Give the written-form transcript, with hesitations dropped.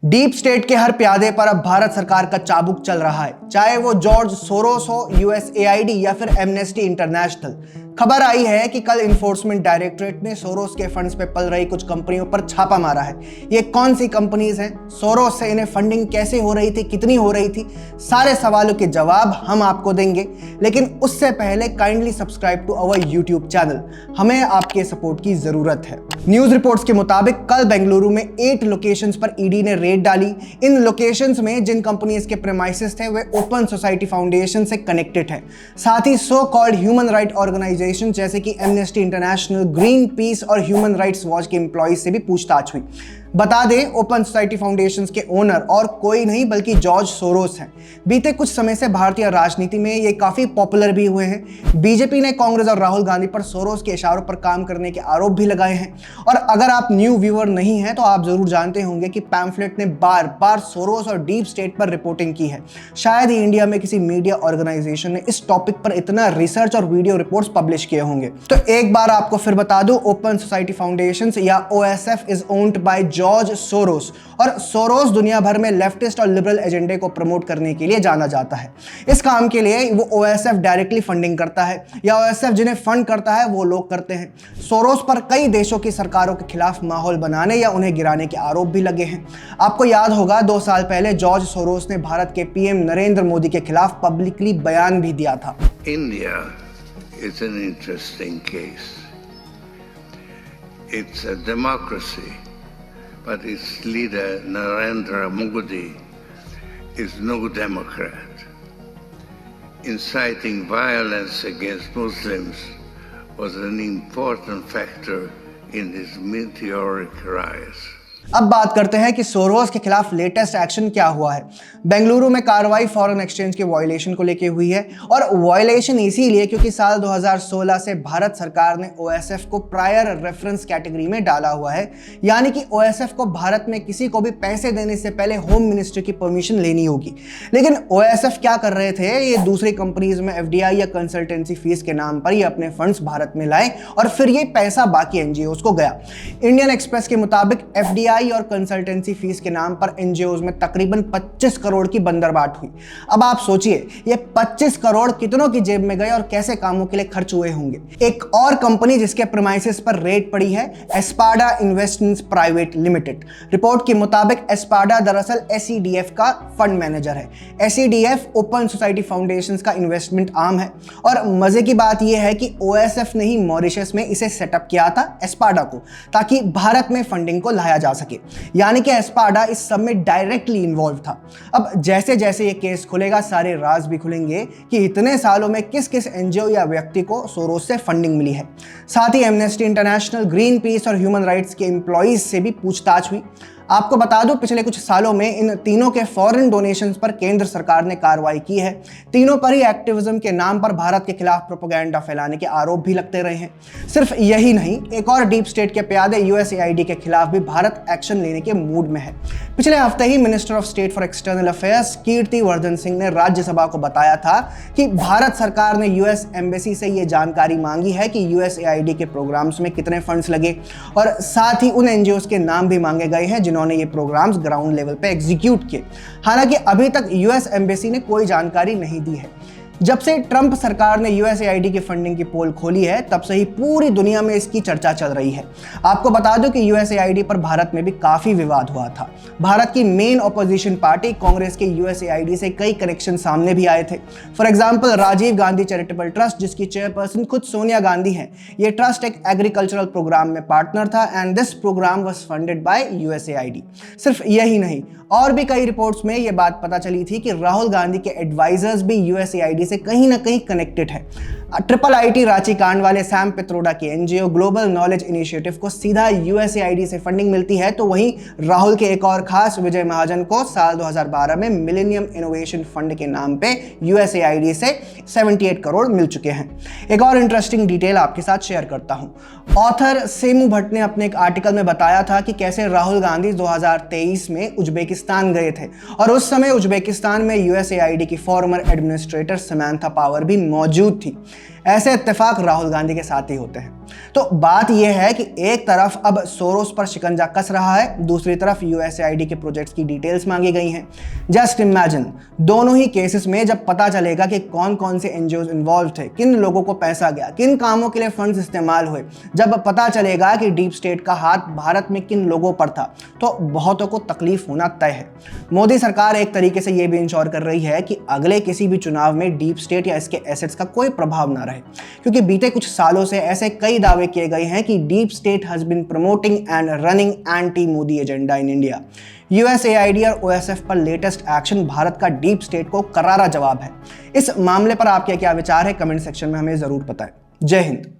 Deep state के हर प्यादे पर अब भारत सरकार का चाबुक चल रहा है, चाहे वो जॉर्ज सोरोस हो, यूएसएआईडी या फिर एमनेस्टी इंटरनेशनल। खबर आई है कि कल इन्फोर्समेंट डायरेक्टरेट ने सोरोस के फंड्स पे पल रही कुछ कंपनियों पर छापा मारा है। ये कौन सी कंपनीज हैं, सोरोस से इन्हें फंडिंग कैसे हो रही थी, कितनी हो रही थी, सारे सवालों के जवाब हम आपको देंगे। लेकिन उससे पहले kindly subscribe to our YouTube channel, हमें आपके सपोर्ट की जरूरत है। न्यूज रिपोर्ट्स के मुताबिक कल बेंगलुरु में 8 लोकेशंस पर ईडी ने रेड डाली। इन लोकेशंस में जिन कंपनीज के प्रेमाइसेस थे वे ओपन सोसाइटी फाउंडेशन से कनेक्टेड है। साथ ही so called human right organisation जैसे कि एमनेस्टी इंटरनेशनल, ग्रीन पीस और ह्यूमन राइट्स वॉच के एम्प्लॉइज से भी पूछताछ हुई। बता दें, ओपन सोसाइटी फाउंडेशंस के ओनर और कोई नहीं बल्कि जॉर्ज सोरोस हैं। बीते कुछ समय से भारतीय राजनीति में ये काफी पॉपुलर भी हुए हैं। बीजेपी ने कांग्रेस और राहुल गांधी पर सोरोस के इशारों पर काम करने के आरोप भी लगाए हैं। और अगर आप न्यू व्यूअर नहीं हैं तो आप जरूर जानते होंगे कि पैम्फलेट ने बार बार सोरोस और डीप स्टेट पर रिपोर्टिंग की है। शायद ही इंडिया में किसी मीडिया ऑर्गेनाइजेशन ने इस टॉपिक पर इतना रिसर्च और वीडियो रिपोर्ट्स पब्लिश किए होंगे। तो एक बार आपको फिर बता दूं, ओपन सोसाइटी फाउंडेशंस या OSF is owned by George Soros. और सोरोस दुनिया भर में लेफ्टिस्ट और लिबरल एजेंडे को प्रमोट करने के लिए जाना जाता है। इस काम के लिए वो ओएसएफ डायरेक्टली फंडिंग करता है या ओएसएफ जिन्हें फंड करता है वो लोग करते हैं। सोरोस पर कई देशों की सरकारों के खिलाफ माहौल बनाने या उन्हें गिराने के आरोप भी लगे हैं। आपको याद होगा 2 साल पहले जॉर्ज सोरोस ने भारत के पीएम नरेंद्र मोदी के खिलाफ पब्लिकली बयान भी दिया था। India is an interesting case. It's a democracy, but its leader, Narendra Modi, is no Democrat. Inciting violence against Muslims was an important factor in his meteoric rise. अब बात करते हैं कि सोरोस के खिलाफ लेटेस्ट एक्शन क्या हुआ है। बेंगलुरु में कार्रवाई फॉरेन एक्सचेंज के वायलेशन को लेकर हुई है और वायलेशन इसीलिए क्योंकि साल 2016 से भारत सरकार ने ओएसएफ को प्रायर रेफरेंस कैटेगरी में डाला हुआ है। यानी कि ओएसएफ को भारत में किसी को भी पैसे देने से पहले होम मिनिस्ट्री की परमिशन लेनी होगी। लेकिन ओएसएफ क्या कर रहे थे, ये दूसरी कंपनीज में एफडीआई या कंसल्टेंसी फीस के नाम पर ये अपने फंड्स भारत में लाए और फिर ये पैसा बाकी एनजीओज को गया। इंडियन एक्सप्रेस के मुताबिक एफडीआई और कंसल्टेंसी फीस के नाम पर एनजीओज में तकरीबन 25 करोड़ की बंदरबाट हुई। अब आप सोचिए, ये 25 करोड़ कितनों की जेब में गए और कैसे कामों के लिए खर्च हुए होंगे। एक और कंपनी जिसके प्रीमाइसेस पर रेड पड़ी है, Espada investments private limited. Report के मुताबिक एस्पाडा दरअसल एसईडीएफ का फंड मैनेजर है। एसईडीएफ ओपन सोसाइटी फाउंडेशंस का इन्वेस्टमेंट आर्म है। और मजे की बात यह है कि ओएसएफ ने ही मॉरिशस में इसे सेटअप किया था एस्पाडा को, ताकि भारत में फंडिंग को लाया जा सके। यानी कि एस्पाडा इस सब में डायरेक्टली इन्वॉल्व था। अब जैसे जैसे ये केस खुलेगा सारे राज भी खुलेंगे कि इतने सालों में किस किस एनजीओ या व्यक्ति को सोरोस से फंडिंग मिली है। साथ ही एमनेस्टी इंटरनेशनल, ग्रीन पीस और ह्यूमन राइट्स के एम्प्लॉइज से भी पूछताछ हुई। आपको बता दूं, पिछले कुछ सालों में इन तीनों के फॉरेन डोनेशंस पर केंद्र सरकार ने कार्रवाई की है। तीनों पर ही एक्टिविज्म के नाम पर भारत के खिलाफ प्रोपेगेंडा फैलाने के आरोप भी लगते रहे हैं। सिर्फ यही नहीं, एक और डीप स्टेट के प्यादे यूएसएआईडी के खिलाफ भी भारत एक्शन लेने के मूड में है। पिछले हफ्ते ही minister of state for external affairs Kirti Vardhan Singh ने राज्यसभा को बताया था कि भारत सरकार ने यूएस एम्बेसी से यह जानकारी मांगी है कि यूएसएआईडी के प्रोग्राम्स में कितने फंड्स लगे और साथ ही उन एनजीओज के नाम भी मांगे गए हैं जिन्होंने ये प्रोग्राम्स ग्राउंड लेवल पे एग्जीक्यूट किए। हालांकि अभी तक यूएस एम्बेसी ने कोई जानकारी नहीं दी है। जब से ट्रंप सरकार ने यूएसएआईडी की फंडिंग की पोल खोली है तब से ही पूरी दुनिया में इसकी चर्चा चल रही है। आपको बता दो कि यूएसएआईडी पर भारत में भी काफी विवाद हुआ था। भारत की मेन ऑपोजिशन पार्टी कांग्रेस के यूएसएआईडी से कई कनेक्शन सामने भी आए थे। For example, Rajiv Gandhi charitable trust, जिसकी चेयरपर्सन खुद सोनिया गांधी हैं। ये ट्रस्ट एक एग्रीकल्चरल प्रोग्राम में पार्टनर था and this program was funded by USAID. सिर्फ यही नहीं, और भी कई रिपोर्ट्स में यह बात पता चली थी कि राहुल गांधी के एडवाइजर्स भी यूएसएआईडी से कहीं ना कहीं कनेक्टेड है। ट्रिपल आईटी रांची कांड वाले सैम पित्रोडा की एनजीओ ग्लोबल नॉलेज इनिशिएटिव को सीधा यूएसएआईडी से फंडिंग मिलती है, तो वहीं राहुल के एक और खास विजय महाजन को साल 2012 में मिलेनियम इनोवेशन फंड के नाम पे यूएसएआईडी से 78 करोड़ मिल चुके हैं। एक और इंटरेस्टिंग डिटेल आपके साथ शेयर करता हूं। ऑथर सेमू भट्ट ने अपने एक आर्टिकल में बताया था कि कैसे राहुल गांधी 2023 में उज्बेकिस्तान गए थे और उस समय उज्बेकिस्तान में यूएसएआईडी की फॉर्मर एडमिनिस्ट्रेटर समंथा पावर भी मौजूद थी। ऐसे इत्तेफाक राहुल गांधी के साथ ही होते हैं। तो बात यह है कि एक तरफ अब सोरोस पर शिकंजा कस रहा है, दूसरी तरफ यूएसएआईडी के प्रोजेक्ट्स की डिटेल्स मांगी गई हैं। जस्ट इमेजिन, दोनों ही केसेस में जब पता चलेगा कि कौन कौन से एनजीओ इन्वॉल्व थे, किन लोगों को पैसा गया, किन कामों के लिए फंड्स इस्तेमाल हुए, जब पता चलेगा कि डीप स्टेट का हाथ भारत में किन लोगों पर था, तो बहुतों को तकलीफ होना तय है। मोदी सरकार एक तरीके से यह भी इंश्योर कर रही है कि अगले किसी भी चुनाव में डीप स्टेट या इसके एसेट्स का कोई प्रभाव ना रहे, क्योंकि बीते कुछ सालों से ऐसे कई दावे किए गए हैं कि deep state has been promoting and running anti Modi agenda in India. USAID और ओएसएफ पर लेटेस्ट एक्शन भारत का डीप स्टेट को करारा जवाब है। इस मामले पर आपके क्या विचार है, कमेंट सेक्शन में हमें जरूर बताएं। जय हिंद।